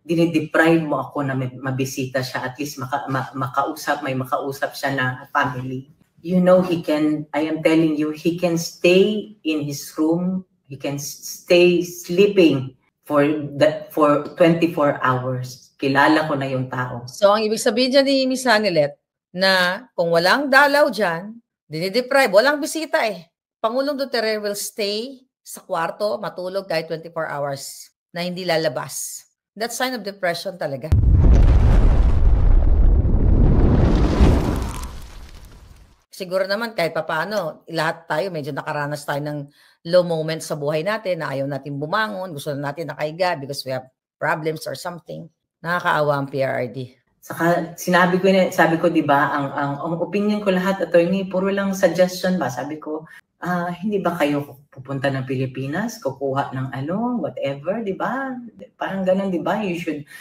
dinideprive mo ako na mabisita siya, at least may makausap siya na family. You know, I am telling you, he can stay in his room, he can stay sleeping for 24 hours. Kilala ko na yung tao. So, ang ibig sabihin dyan ni Miss Hanilet, na kung walang dalaw dyan, dinideprive, walang bisita Pangulong Duterte will stay sa kwarto, matulog kahit 24 hours na hindi lalabas. That's sign of depression talaga. Siguro naman kahit papaano, lahat tayo medyo nakaranas tayo ng low moments sa buhay natin na ayaw natin bumangon, gusto natin nakahiga because we have problems or something. Nakakaawa ang PRRD. Saka sabi ko 'di ba, ang opinion ko lahat, attorney, puro lang suggestion ba. Sabi ko, hindi ba kayo pupunta ng Pilipinas, kukuha ng whatever, 'di ba? Parang ganun, 'di ba?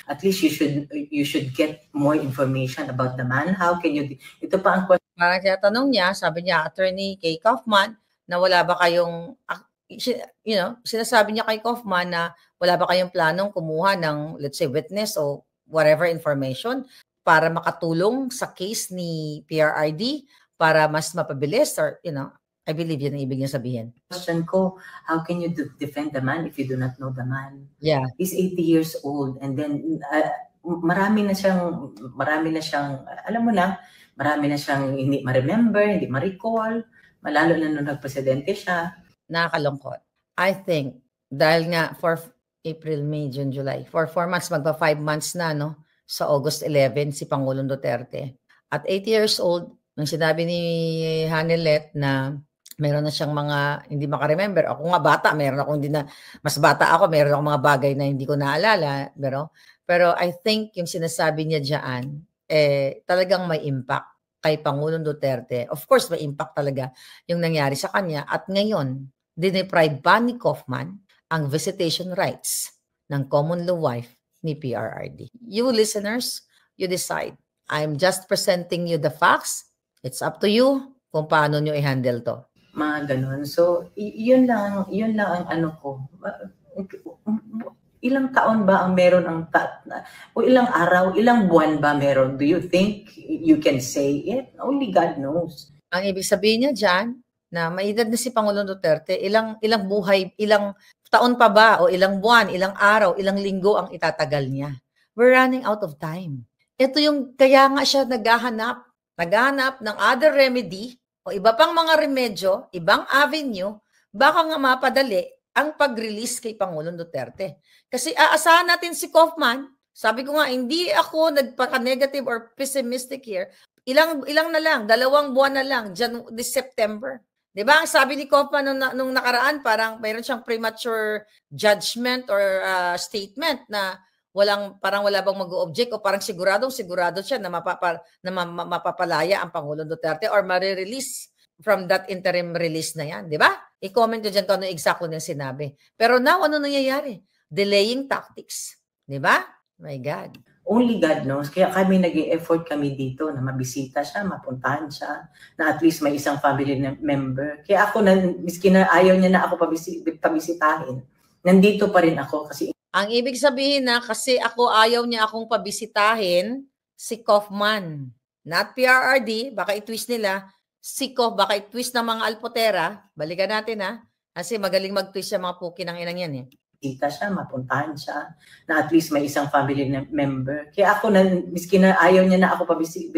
At least you should get more information about the man. How can you ito pa ang question. Parang tinatanong niya, sabi niya, Attorney Kay Kaufman, na wala ba kayong sinasabi niya kay Kaufman na wala ba kayong planong kumuha ng, let's say, witness o whatever information para makatulong sa case ni PRRD para mas mapabilis or, I believe yun ang ibig niya sabihin. Question ko, how can you defend the man if you do not know the man? Yeah. He's 80 years old and then marami na siyang, alam mo na, marami na siyang hindi ma-remember, hindi ma-recall, malalo na nung nagpresidente siya. Nakakalungkot. I think, dahil nga for April, May, June, July. For 4 months, magpa 5 months na, sa August 11, si Pangulong Duterte. At 80 years old, nang sinabi ni Hanilet na meron na siyang mga hindi maka-remember. Ako nga bata, mas bata ako, meron akong mga bagay na hindi ko naalala. Pero I think yung sinasabi niya diyan, talagang may impact kay Pangulong Duterte. Of course, may impact talaga yung nangyari sa kanya. At ngayon, dineprive pa ni Kaufman ang visitation rights ng common law wife ni PRRD. You listeners, you decide. I'm just presenting you the facts. It's up to you kung paano nyo i-handle to. Mga ganun. So, yun lang ang ko. Ilang taon ba ang meron o ilang araw, ilang buwan ba meron? Do you think you can say it? Only God knows. Ang ibig sabihin niya dyan, na may edad na si Pangulong Duterte, ilang buhay, ilang taon pa ba o ilang buwan, ilang araw, ilang linggo ang itatagal niya. We're running out of time. Ito yung kaya nga siya naghahanap ng other remedy o iba pang mga remedyo, ibang avenue, baka nga mapadali ang pag-release kay Pangulong Duterte. Kasi aasahan natin si Kaufman, sabi ko nga, hindi ako nagpaka-negative or pessimistic here. Ilang na lang, 2 buwan na lang, this September. Diba? Ang sabi ni Kaufman nung nakaraan, parang mayroon siyang premature judgment or statement na parang wala bang mag-o-object o parang sigurado siya na mapapalaya ang Pangulong Duterte or ma-release from that interim release na yan. Diba? I-comment nyo dyan kung ano exactly yung sinabi. Pero now, ano nangyayari? Delaying tactics. Diba? My God. Only God knows. Kaya kami nag-e-effort kami dito na mabisita siya, mapuntahan siya, na at least may isang family member. Kaya ako, miski na ayaw niya na ako pabisitahin, nandito pa rin ako kasi. Ang ibig sabihin na kasi ayaw niya akong pabisitahin, si Kaufman. Not PRRD, baka i-twist nila. Baka i-twist ng mga alpotera. Balikan natin kasi magaling mag-twist yung mga puki ng inang yan Bisita siya, mapuntahan siya, na at least may isang family member. Kaya ako, miski na ayaw niya na ako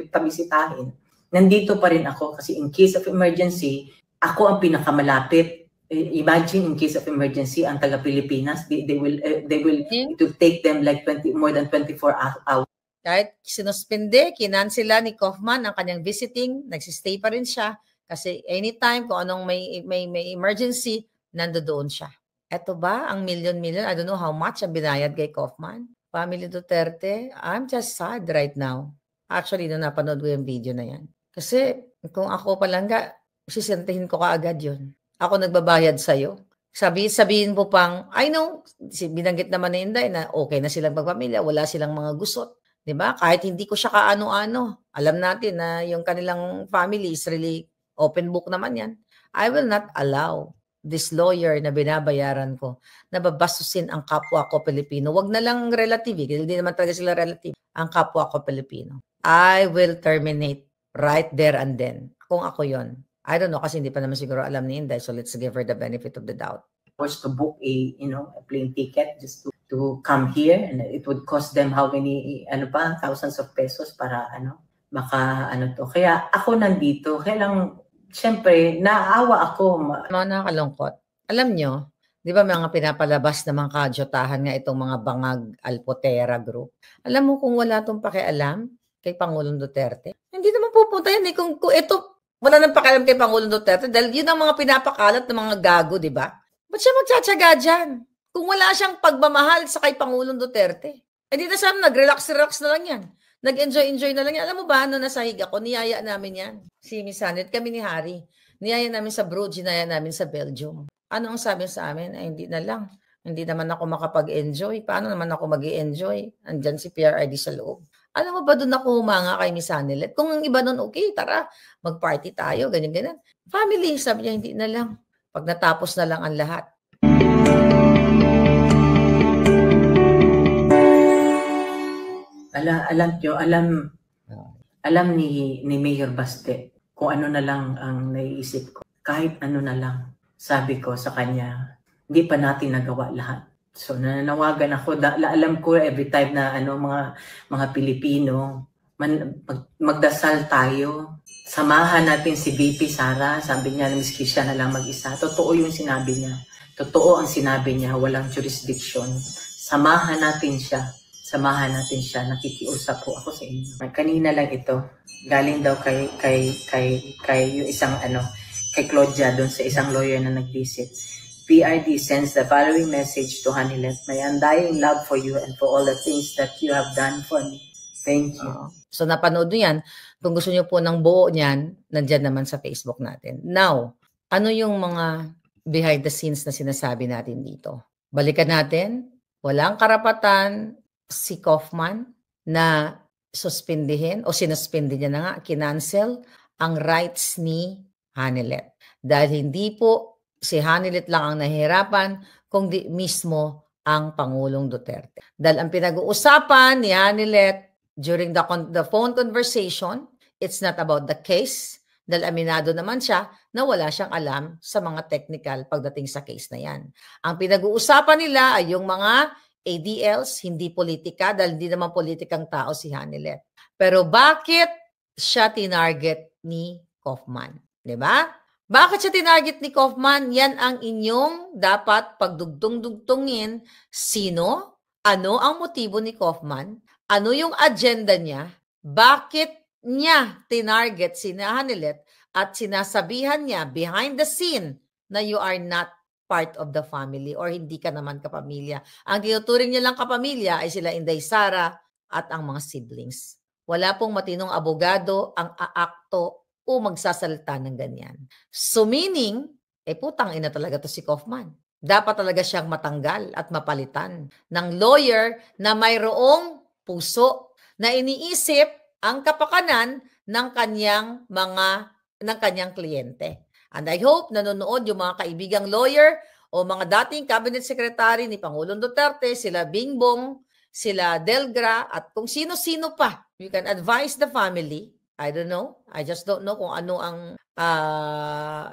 pabisitahin, nandito pa rin ako kasi in case of emergency, ako ang pinakamalapit. Imagine in case of emergency, ang taga-Pilipinas, they will it will take them like more than 24 hours. Kahit sinuspende, kinansela ni Kaufman ang kanyang visiting, nagsistay pa rin siya kasi anytime kung anong may emergency, nandoon siya. Eto ba ang million, I don't know how much ang binayad kay Kaufman? Family Duterte, I'm just sad right now. Actually, nung napanood ko yung video na yan. Kasi kung ako palangga, sisintihin ko kaagad yun. Ako nagbabayad sa'yo. Sabihin mo pang, I know, binanggit naman na Inday na okay na silang magpamilya, wala silang mga gusot. Diba? Kahit hindi ko siya kaano-ano, alam natin na yung kanilang family is really open book naman yan. I will not allow this lawyer na binabayaran ko, nababastusin ang kapwa ko Pilipino. Wag na lang relative, hindi naman talaga sila relative. Ang kapwa ko Pilipino. I will terminate right there and then. Kung ako yon. I don't know kasi hindi pa naman siguro alam ni Inday, so let's give her the benefit of the doubt. Was to book a plane ticket just to come here, and it would cost them how many thousands of pesos para to. Kaya ako nandito, kaya lang siyempre naaawa ako. Mga nakakalungkot. Alam nyo, di ba mga pinapalabas na mga kadyotahan nga itong mga bangag Alpotera group? Alam mo kung wala itong pakialam kay Pangulong Duterte, hindi naman pupunta yan. Kung ito, wala nang pakialam kay Pangulong Duterte dahil yun ang mga pinapakalat ng mga gago, di ba? Ba't siya magtsatsaga dyan? Kung wala siyang pagmamahal sa kay Pangulong Duterte, di na siya nag-relax na lang yan. Nag-enjoy na lang yan. Alam mo ba, nasa higa ko, niyaya namin yan. Si Miss Hanet, kami ni Harry. Niyaya namin sa Bruges, niyaya namin sa Belgium. Ano ang sabi sa amin? Ay, hindi na lang. Hindi naman ako makapag-enjoy. Paano naman ako mag-i-enjoy? Andyan si PRRD sa loob. Alam mo ba doon ako humanga kay Miss Hanelet? Kung ang iba doon, okay, tara, mag-party tayo, ganyan. Family, sabi niya, hindi na lang. Pag natapos na lang ang lahat. Alam ni Mayor Baste kung ano na lang ang naiisip ko. Kahit ano na lang, sabi ko sa kanya, hindi pa natin nagawa lahat. So nananawagan ako, alam ko every time na mga Pilipino, magdasal tayo. Samahan natin si VP Sara, sabi niya, miski siya na lang mag-isa. Totoo yung sinabi niya. Totoo ang sinabi niya, walang jurisdiction. Samahan natin siya. Nakikiusap po ako sa inyo. Kanina lang ito, galing daw kay yung isang kay Claudia doon sa isang lawyer na nag-visit. PRD sends the following message to Hanilet. My undying love for you and for all the things that you have done for me. Thank you. So napanood nyo yan. Kung gusto nyo po ng buo niyan, nandyan naman sa Facebook natin. Now, ano yung mga behind the scenes na sinasabi natin dito? Balikan natin. Walang karapatan si Kaufman na suspindihin o sinuspindi niya na nga, kinancel ang rights ni Hanilet. Dahil hindi po si Hanilet lang ang nahihirapan, kundi mismo ang Pangulong Duterte. Dahil ang pinag-uusapan ni Hanilet during the phone conversation, it's not about the case, dahil aminado naman siya na wala siyang alam sa mga technical pagdating sa case na yan. Ang pinag-uusapan nila ay yung mga ADLs, hindi politika, dahil hindi naman politikang tao si Hanilet. Pero bakit siya tinarget ni Kaufman? Diba? Bakit siya tinarget ni Kaufman? Yan ang inyong dapat pagdugtong-dugtongin. Sino? Ano ang motibo ni Kaufman? Ano yung agenda niya? Bakit niya tinarget si Hanilet at sinasabihan niya behind the scene na you are not part of the family or hindi ka naman kapamilya. Ang tinuturing niya lang kapamilya ay sila Inday Sara at ang mga siblings. Wala pong matinong abogado ang aakto o magsasalita ng ganyan. So meaning, putang ina talaga to si Kaufman. Dapat talaga siyang matanggal at mapalitan ng lawyer na mayroong puso na iniisip ang kapakanan ng kanyang kliyente. And I hope nanonood yung mga kaibigang lawyer o mga dating cabinet secretary ni Pangulong Duterte, sila Bingbong, sila Delgra, at kung sino-sino pa. You can advise the family. I don't know. I just don't know kung ano ang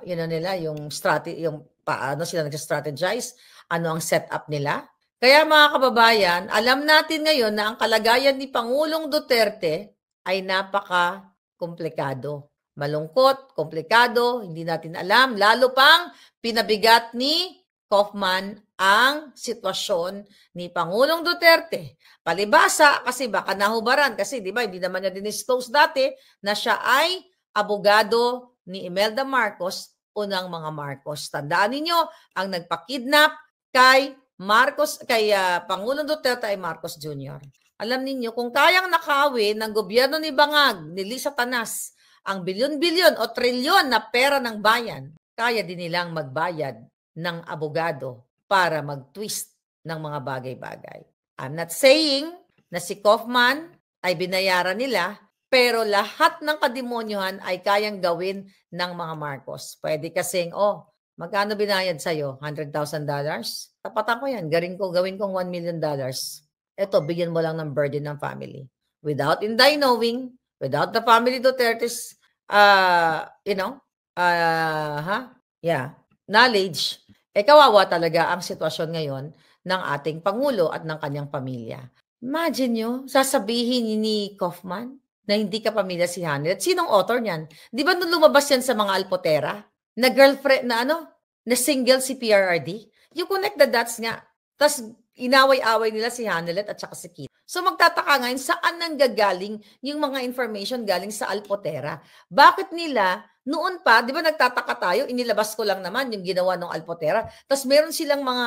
nila, yung strategy, yung paano sila nag-strategize, ano ang setup nila. Kaya mga kababayan, alam natin ngayon na ang kalagayan ni Pangulong Duterte ay napaka-komplikado. Malungkot, komplikado, hindi natin alam. Lalo pang pinabigat ni Kaufman ang sitwasyon ni Pangulong Duterte. Palibasa kasi baka nahubaran kasi di ba hindi naman niya dinisclose dati na siya ay abogado ni Imelda Marcos o ng mga Marcos. Tandaan ninyo, ang nagpakidnap kay Pangulong Duterte ay Marcos Jr. Alam ninyo, kung kayang nakawin ng gobyerno ni Bangag, ni Lisa Tanas, ang bilyon-bilyon o trilyon na pera ng bayan, kaya din nilang magbayad ng abogado para mag-twist ng mga bagay-bagay. I'm not saying na si Kaufman ay binayaran nila, pero lahat ng kademonyohan ay kayang gawin ng mga Marcos. Pwede kasing, Magkano binayad sa'yo? $100,000? Tapatan ko yan. Gawin kong $1 million. Ito, bigyan mo lang ng burden ng family. Without Inday knowing, without the family Duterte's, knowledge, kawawa talaga ang sitwasyon ngayon ng ating Pangulo at ng kanyang pamilya. Imagine nyo, sasabihin ni Kaufman na hindi ka pamilya si Hanelet. Sinong author niyan? Di ba nung lumabas yan sa mga Alpotera? Na girlfriend, na single si PRRD? You connect the dots nga. Tapos inaway-away nila si Hanelet at saka si Kitty. So magtataka ngayon, saan nanggagaling yung mga information galing sa Alpotera? Bakit nila, noon pa, di ba nagtataka tayo, inilabas ko lang naman yung ginawa ng Alpotera. Tapos meron silang mga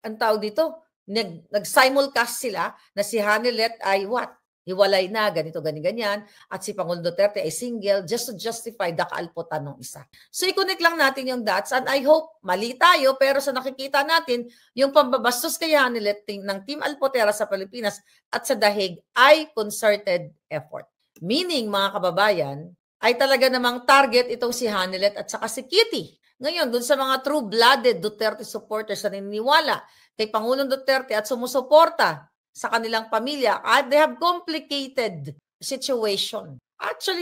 ang tawag dito, nag-simulcast sila na si Hanelet ay what? Hiwalay na, ganito, ganyan, at si Pangulong Duterte ay single just to justify the kaalpotan ng isa. So, i-connect lang natin yung dots and I hope mali tayo pero sa nakikita natin, yung pambabastos kay Hanelet ng Team Alpotera sa Pilipinas at sa Dahig ay concerted effort. Meaning, mga kababayan, ay talaga namang target itong si Hanelet at saka si Kitty. Ngayon, dun sa mga true-blooded Duterte supporters na naniniwala kay Pangulong Duterte at sumusuporta sa kanilang pamilya, they have complicated situation. Actually,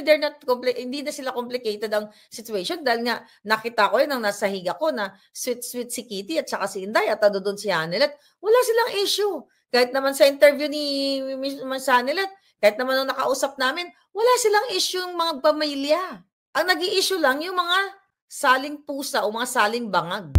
hindi na sila complicated ang situation dahil nga nakita ko yun ang nasa higa ko na sweet si Kitty at saka si Inday at doon si Hanelet. Wala silang issue. Kahit naman sa interview ni Ms. Hanelet, kahit naman nung nakausap namin, wala silang issue yung mga pamilya. Ang nag-i-issue lang yung mga saling pusa o mga saling bangag.